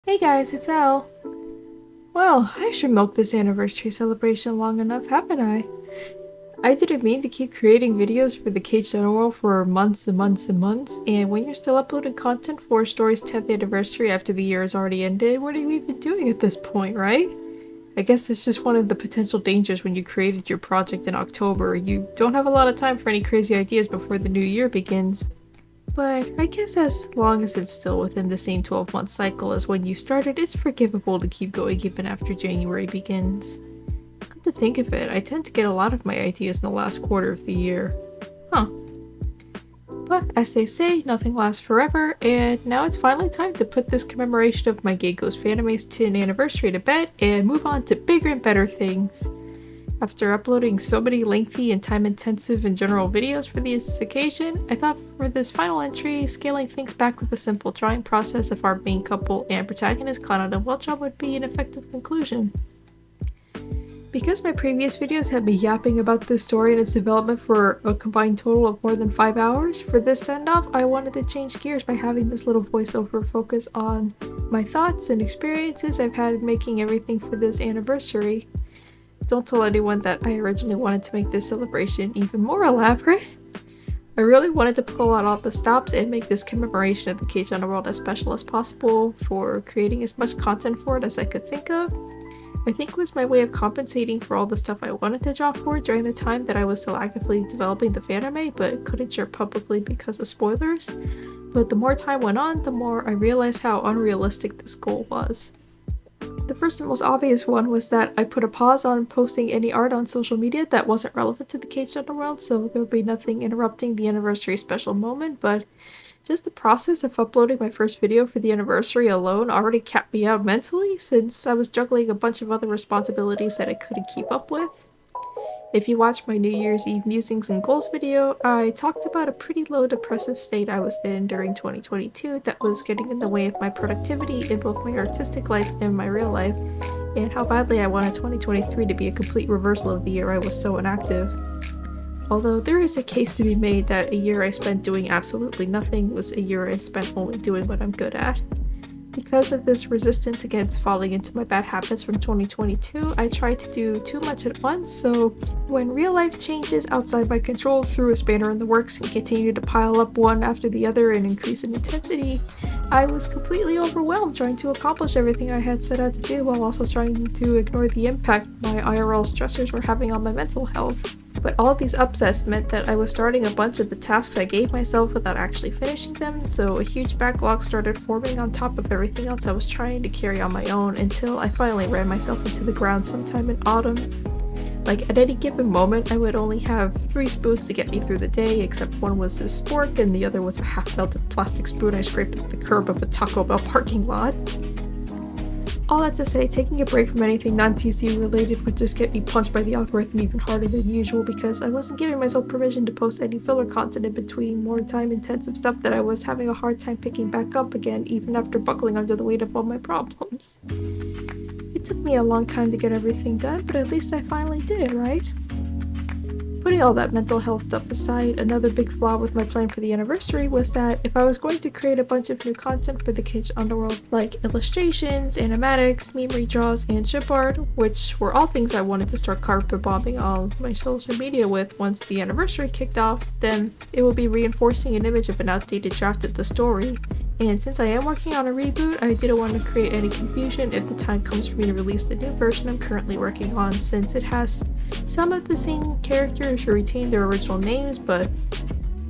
Hey guys, it's Al. Well, I should milk this anniversary celebration long enough, haven't I? I didn't mean to keep creating videos for the Caged Underworld for months and months and months, and when you're still uploading content for a story's 10th anniversary after the year has already ended, what are you even doing at this point, right? I guess that's just one of the potential dangers when you created your project in October. You don't have a lot of time for any crazy ideas before the new year begins. But I guess as long as it's still within the same 12-month cycle as when you started, it's forgivable to keep going even after January begins. Come to think of it, I tend to get a lot of my ideas in the last quarter of the year. Huh. But as they say, nothing lasts forever, and now it's finally time to put this commemoration of my Geiko's Fanime's 10th anniversary to bed and move on to bigger and better things. After uploading so many lengthy and time-intensive and general videos for this occasion, I thought for this final entry, scaling things back with a simple drawing process of our main couple and protagonist Cloud and Welchum would be an effective conclusion. Because my previous videos had me yapping about this story and its development for a combined total of more than 5 hours, for this send-off I wanted to change gears by having this little voiceover focus on my thoughts and experiences I've had making everything for this anniversary. Don't tell anyone that I originally wanted to make this celebration even more elaborate. I really wanted to pull out all the stops and make this commemoration of the Caged Underworld as special as possible for creating as much content for it as I could think of. I think it was my way of compensating for all the stuff I wanted to draw for during the time that I was still actively developing the fanime but couldn't share publicly because of spoilers. But the more time went on, the more I realized how unrealistic this goal was. The first and most obvious one was that I put a pause on posting any art on social media that wasn't relevant to the Caged Underworld, so there would be nothing interrupting the anniversary special moment, but just the process of uploading my first video for the anniversary alone already capped me out mentally, since I was juggling a bunch of other responsibilities that I couldn't keep up with. If you watched my New Year's Eve musings and goals video, I talked about a pretty low depressive state I was in during 2022 that was getting in the way of my productivity in both my artistic life and my real life, and how badly I wanted 2023 to be a complete reversal of the year I was so inactive. Although there is a case to be made that a year I spent doing absolutely nothing was a year I spent only doing what I'm good at. Because of this resistance against falling into my bad habits from 2022, I tried to do too much at once, so when real life changes outside my control threw a spanner in the works and continued to pile up one after the other and increase in intensity, I was completely overwhelmed trying to accomplish everything I had set out to do while also trying to ignore the impact my IRL stressors were having on my mental health. But all of these upsets meant that I was starting a bunch of the tasks I gave myself without actually finishing them, so a huge backlog started forming on top of everything else I was trying to carry on my own until I finally ran myself into the ground sometime in autumn. Like, at any given moment, I would only have 3 spoons to get me through the day, except one was a spork and the other was a half-melted plastic spoon I scraped off the curb of a Taco Bell parking lot. All that to say, taking a break from anything non-TCU related would just get me punched by the algorithm even harder than usual because I wasn't giving myself permission to post any filler content in between more time-intensive stuff that I was having a hard time picking back up again even after buckling under the weight of all my problems. It took me a long time to get everything done, but at least I finally did, right? Putting all that mental health stuff aside, another big flaw with my plan for the anniversary was that if I was going to create a bunch of new content for the Caged Underworld, like illustrations, animatics, meme redraws, and ship art, which were all things I wanted to start carpet bombing on my social media with once the anniversary kicked off, then it would be reinforcing an image of an outdated draft of the story. And since I am working on a reboot, I didn't want to create any confusion if the time comes for me to release the new version I'm currently working on, since it has some of the same characters who retain their original names, but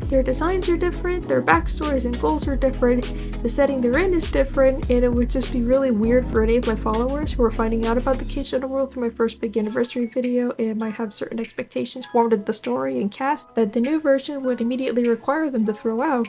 their designs are different, their backstories and goals are different, the setting they're in is different, and it would just be really weird for any of my followers who are finding out about the Caged Underworld through my first big anniversary video and might have certain expectations formed of the story and cast that the new version would immediately require them to throw out.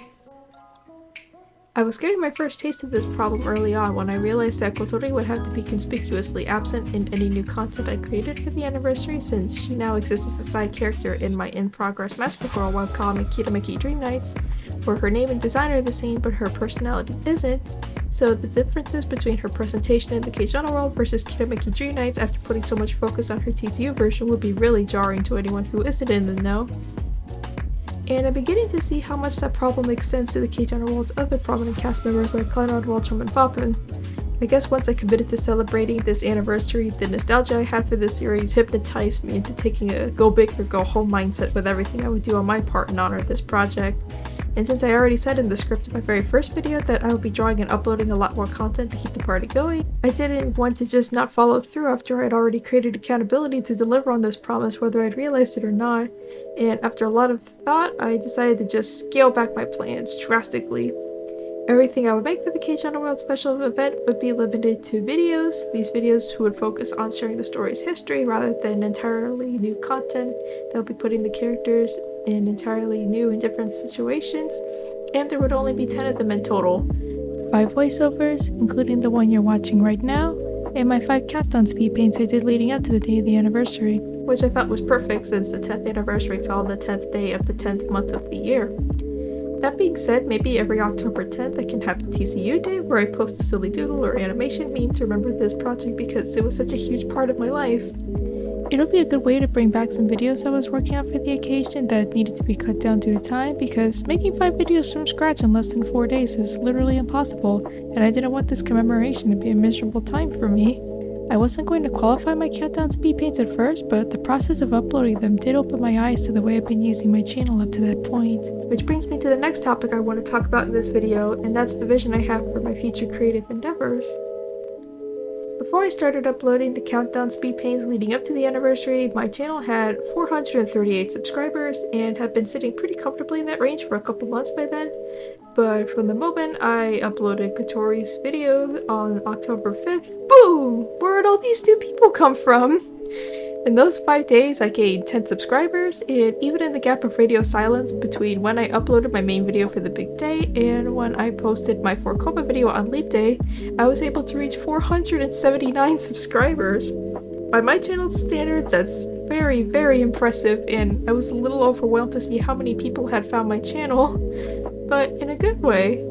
I was getting my first taste of this problem early on when I realized that Kotori would have to be conspicuously absent in any new content I created for the anniversary, since she now exists as a side character in my in-progress magical girl webcomic Kitameki Dream Nights, where her name and design are the same but her personality isn't, so the differences between her presentation in the Caged Underworld versus Kitameki Dream Nights after putting so much focus on her TCU version would be really jarring to anyone who isn't in the know. And I'm beginning to see how much that problem extends to the Caged Underworld's other prominent cast members like Kleinrod, Welchum, and Foppen. I guess once I committed to celebrating this anniversary, the nostalgia I had for this series hypnotized me into taking a go big or go home mindset with everything I would do on my part in honor of this project. And since I already said in the script of my very first video that I would be drawing and uploading a lot more content to keep the party going, I didn't want to just not follow through after I'd already created accountability to deliver on this promise whether I'd realized it or not. And after a lot of thought, I decided to just scale back my plans drastically. Everything I would make for the Caged Underworld special event would be limited to videos. These videos would focus on sharing the story's history rather than entirely new content that would be putting the characters in entirely new and different situations, and there would only be 10 of them in total. 5 voiceovers, including the one you're watching right now, and my 5 countdown speed paints I did leading up to the day of the anniversary, which I thought was perfect since the 10th anniversary fell on the 10th day of the 10th month of the year. That being said, maybe every October 10th I can have a TCU day where I post a silly doodle or animation meme to remember this project because it was such a huge part of my life. It'll be a good way to bring back some videos I was working on for the occasion that needed to be cut down due to time, because making 5 videos from scratch in less than 4 days is literally impossible, and I didn't want this commemoration to be a miserable time for me. I wasn't going to qualify my countdown speed paints at first, but the process of uploading them did open my eyes to the way I've been using my channel up to that point. Which brings me to the next topic I want to talk about in this video, and that's the vision I have for my future creative endeavors. Before I started uploading the countdown speed paints leading up to the anniversary, my channel had 438 subscribers and had been sitting pretty comfortably in that range for a couple months by then. But from the moment I uploaded Katori's video on October 5th, boom! Where'd all these new people come from? In those 5 days, I gained 10 subscribers, and even in the gap of radio silence between when I uploaded my main video for the big day and when I posted my fancomic video on Leap Day, I was able to reach 479 subscribers. By my channel's standards, that's very, very impressive, and I was a little overwhelmed to see how many people had found my channel, but in a good way.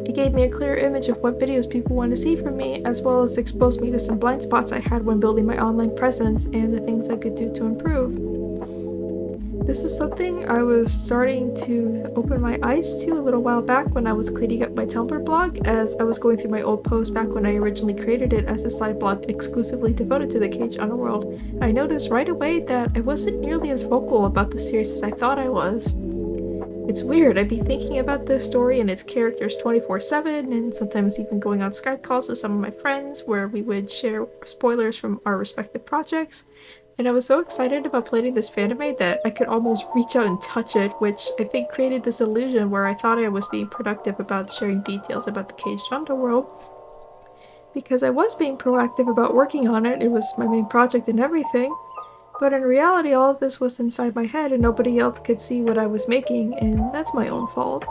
It gave me a clear image of what videos people want to see from me, as well as exposed me to some blind spots I had when building my online presence and the things I could do to improve. This is something I was starting to open my eyes to a little while back when I was cleaning up my Tumblr blog, as I was going through my old posts back when I originally created it as a side blog exclusively devoted to the Caged Underworld. I noticed right away that I wasn't nearly as vocal about the series as I thought I was. It's weird, I'd be thinking about this story and its characters 24/7, and sometimes even going on Skype calls with some of my friends where we would share spoilers from our respective projects. And I was so excited about playing this fanime that I could almost reach out and touch it, which I think created this illusion where I thought I was being productive about sharing details about the Caged Underworld. Because I was being proactive about working on it, it was my main project and everything. But in reality, all of this was inside my head and nobody else could see what I was making, and that's my own fault.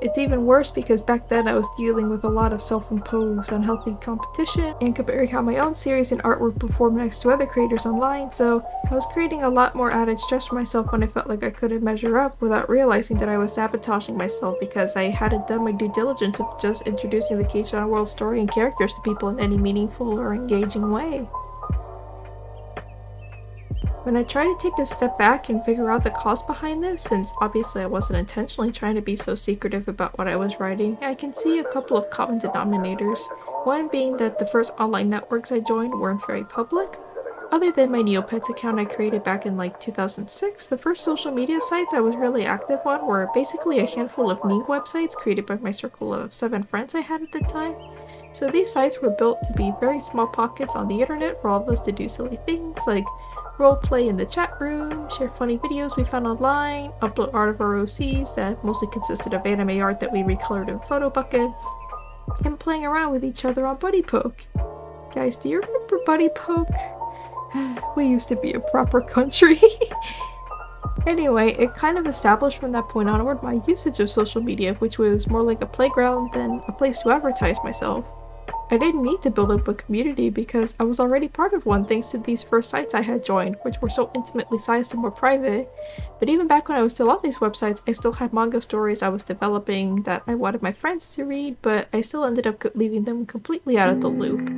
It's even worse because back then I was dealing with a lot of self-imposed unhealthy competition and comparing how my own series and artwork performed next to other creators online, so I was creating a lot more added stress for myself when I felt like I couldn't measure up without realizing that I was sabotaging myself because I hadn't done my due diligence of just introducing the Caged Underworld story and characters to people in any meaningful or engaging way. When I try to take a step back and figure out the cause behind this, since obviously I wasn't intentionally trying to be so secretive about what I was writing, I can see a couple of common denominators. One being that the first online networks I joined weren't very public. Other than my Neopets account I created back in like 2006, the first social media sites I was really active on were basically a handful of meme websites created by my circle of 7 friends I had at the time. So these sites were built to be very small pockets on the internet for all of us to do silly things like roleplay in the chat room, share funny videos we found online, upload art of our OCs that mostly consisted of anime art that we recolored in Photo Bucket, and playing around with each other on Buddy Poke. Guys, do you remember Buddy Poke? We used to be a proper country. Anyway, it kind of established from that point onward my usage of social media, which was more like a playground than a place to advertise myself. I didn't need to build up a community because I was already part of one thanks to these first sites I had joined, which were so intimately sized and more private. But even back when I was still on these websites, I still had manga stories I was developing that I wanted my friends to read, but I still ended up leaving them completely out of the loop.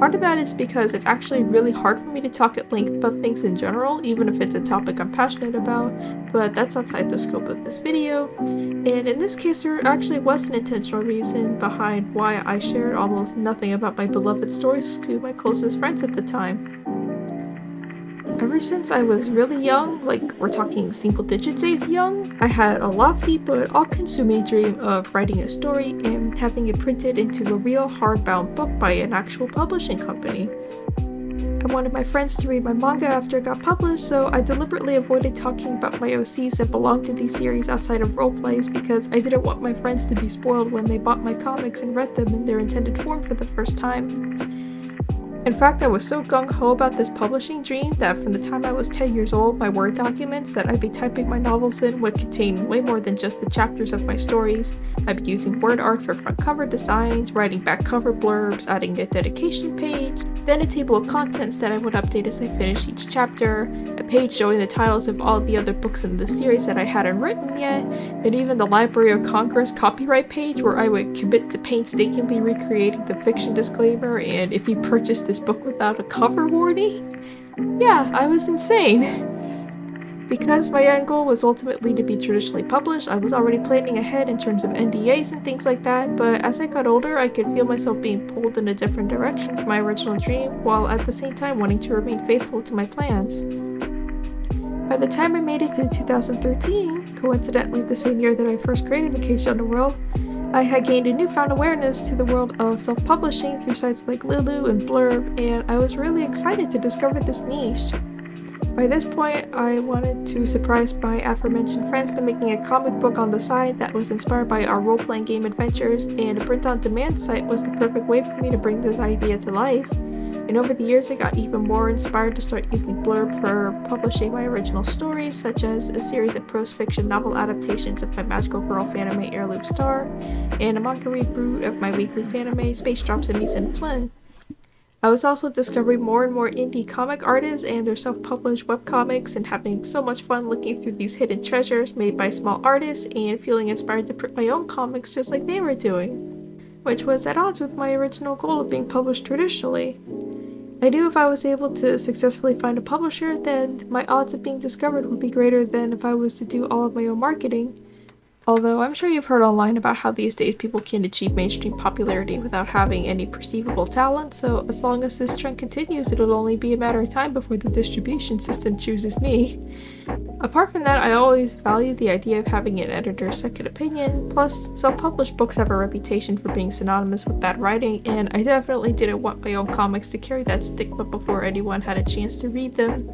Part of that is because it's actually really hard for me to talk at length about things in general, even if it's a topic I'm passionate about, but that's outside the scope of this video. And in this case, there actually was an intentional reason behind why I shared almost nothing about my beloved stories to my closest friends at the time. Ever since I was really young, like we're talking single digits age young, I had a lofty but all-consuming dream of writing a story and having it printed into a real hardbound book by an actual publishing company. I wanted my friends to read my manga after it got published, so I deliberately avoided talking about my OCs that belonged to these series outside of roleplays because I didn't want my friends to be spoiled when they bought my comics and read them in their intended form for the first time. In fact, I was so gung-ho about this publishing dream that from the time I was 10 years old, my Word documents that I'd be typing my novels in would contain way more than just the chapters of my stories. I'd be using word art for front cover designs, writing back cover blurbs, adding a dedication page, then a table of contents that I would update as I finished each chapter, a page showing the titles of all the other books in the series that I hadn't written yet, and even the Library of Congress copyright page where I would commit to painstakingly recreating the fiction disclaimer and if you purchased this book without a cover warning? Yeah, I was insane. Because my end goal was ultimately to be traditionally published, I was already planning ahead in terms of NDAs and things like that, but as I got older, I could feel myself being pulled in a different direction from my original dream, while at the same time wanting to remain faithful to my plans. By the time I made it to 2013, coincidentally the same year that I first created the Caged Underworld, I had gained a newfound awareness to the world of self-publishing through sites like VLLO and Blurb, and I was really excited to discover this niche. By this point, I wanted to surprise my aforementioned friends by making a comic book on the side that was inspired by our role-playing game adventures, and a print-on-demand site was the perfect way for me to bring this idea to life. And over the years, I got even more inspired to start using Blurb for publishing my original stories, such as a series of prose fiction novel adaptations of my magical girl fananime Heirloom Star, and a manga reboot of my weekly fananime Space Drops and Mies and Flynn. I was also discovering more and more indie comic artists and their self-published webcomics and having so much fun looking through these hidden treasures made by small artists and feeling inspired to print my own comics just like they were doing, which was at odds with my original goal of being published traditionally. I knew if I was able to successfully find a publisher, then my odds of being discovered would be greater than if I was to do all of my own marketing. Although I'm sure you've heard online about how these days people can achieve mainstream popularity without having any perceivable talent, so as long as this trend continues, it'll only be a matter of time before the distribution system chooses me. Apart from that, I always value the idea of having an editor's second opinion, plus self-published books have a reputation for being synonymous with bad writing, and I definitely didn't want my own comics to carry that stigma before anyone had a chance to read them.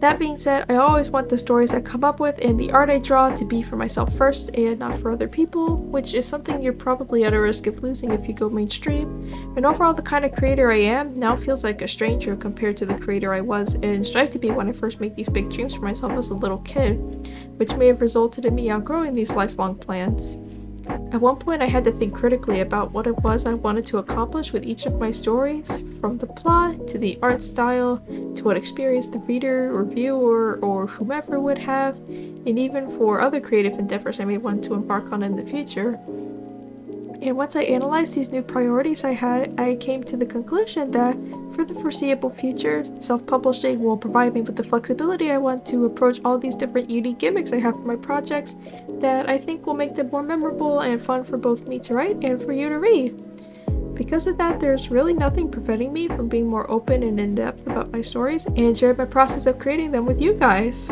That being said, I always want the stories I come up with and the art I draw to be for myself first and not for other people, which is something you're probably at a risk of losing if you go mainstream. And overall, the kind of creator I am now feels like a stranger compared to the creator I was and strive to be when I first made these big dreams for myself as a little kid, which may have resulted in me outgrowing these lifelong plans. At one point, I had to think critically about what it was I wanted to accomplish with each of my stories, from the plot, to the art style, to what experience the reader or viewer or whomever would have, and even for other creative endeavors I may want to embark on in the future. And once I analyzed these new priorities I had, I came to the conclusion that, for the foreseeable future, self-publishing will provide me with the flexibility I want to approach all these different unique gimmicks I have for my projects that I think will make them more memorable and fun for both me to write and for you to read. Because of that, there's really nothing preventing me from being more open and in-depth about my stories and share my process of creating them with you guys.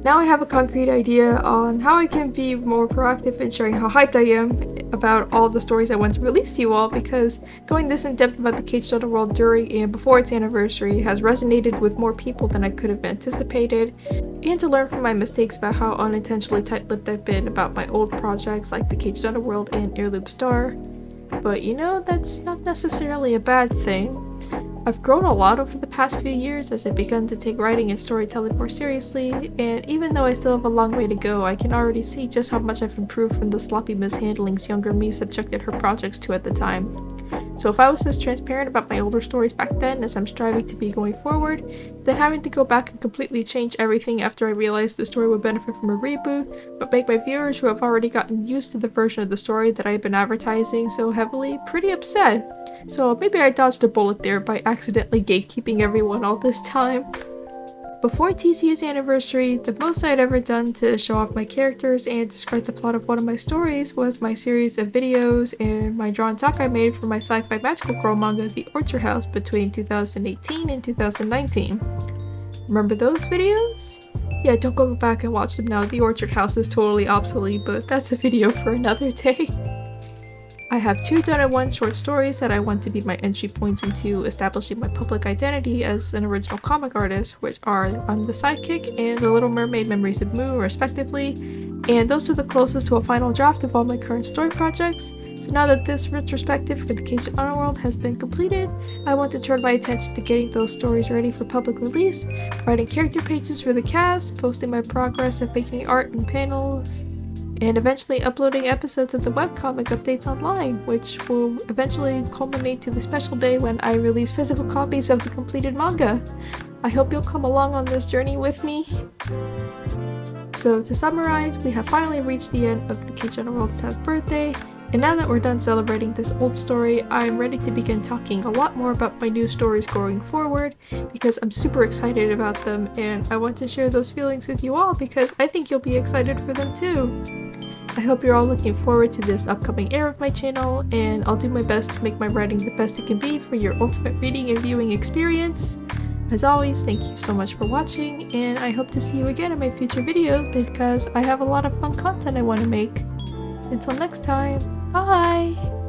Now I have a concrete idea on how I can be more proactive in sharing how hyped I am about all the stories I want to release to you all, because going this in depth about the Caged Underworld during and before its anniversary has resonated with more people than I could have anticipated, and to learn from my mistakes about how unintentionally tight-lipped I've been about my old projects like the Caged Underworld and Heirloom Star. But you know, that's not necessarily a bad thing. I've grown a lot over the past few years as I've begun to take writing and storytelling more seriously, and even though I still have a long way to go, I can already see just how much I've improved from the sloppy mishandlings younger me subjected her projects to at the time. So if I was as transparent about my older stories back then as I'm striving to be going forward, then having to go back and completely change everything after I realized the story would benefit from a reboot would make my viewers who have already gotten used to the version of the story that I've been advertising so heavily pretty upset. So maybe I dodged a bullet there by accidentally gatekeeping everyone all this time. Before TCU's anniversary, the most I'd ever done to show off my characters and describe the plot of one of my stories was my series of videos and my drawn talk I made for my sci-fi magical girl manga The Orchard House between 2018 and 2019. Remember those videos? Yeah, don't go back and watch them now, The Orchard House is totally obsolete, but that's a video for another day. I have 2 done-at-once short stories that I want to be my entry points into establishing my public identity as an original comic artist, which are I'm the Sidekick and The Little Mermaid Memories of Moo, respectively, and those are the closest to a final draft of all my current story projects. So now that this retrospective for the Cage of Underworld has been completed, I want to turn my attention to getting those stories ready for public release, writing character pages for the cast, posting my progress of making art and panels, and eventually uploading episodes of the webcomic updates online, which will eventually culminate to the special day when I release physical copies of the completed manga. I hope you'll come along on this journey with me. So to summarize, we have finally reached the end of the Cage of Underworld's 10th birthday, and now that we're done celebrating this old story, I'm ready to begin talking a lot more about my new stories going forward, because I'm super excited about them, and I want to share those feelings with you all because I think you'll be excited for them too. I hope you're all looking forward to this upcoming era of my channel, and I'll do my best to make my writing the best it can be for your ultimate reading and viewing experience. As always, thank you so much for watching, and I hope to see you again in my future videos because I have a lot of fun content I want to make. Until next time, bye!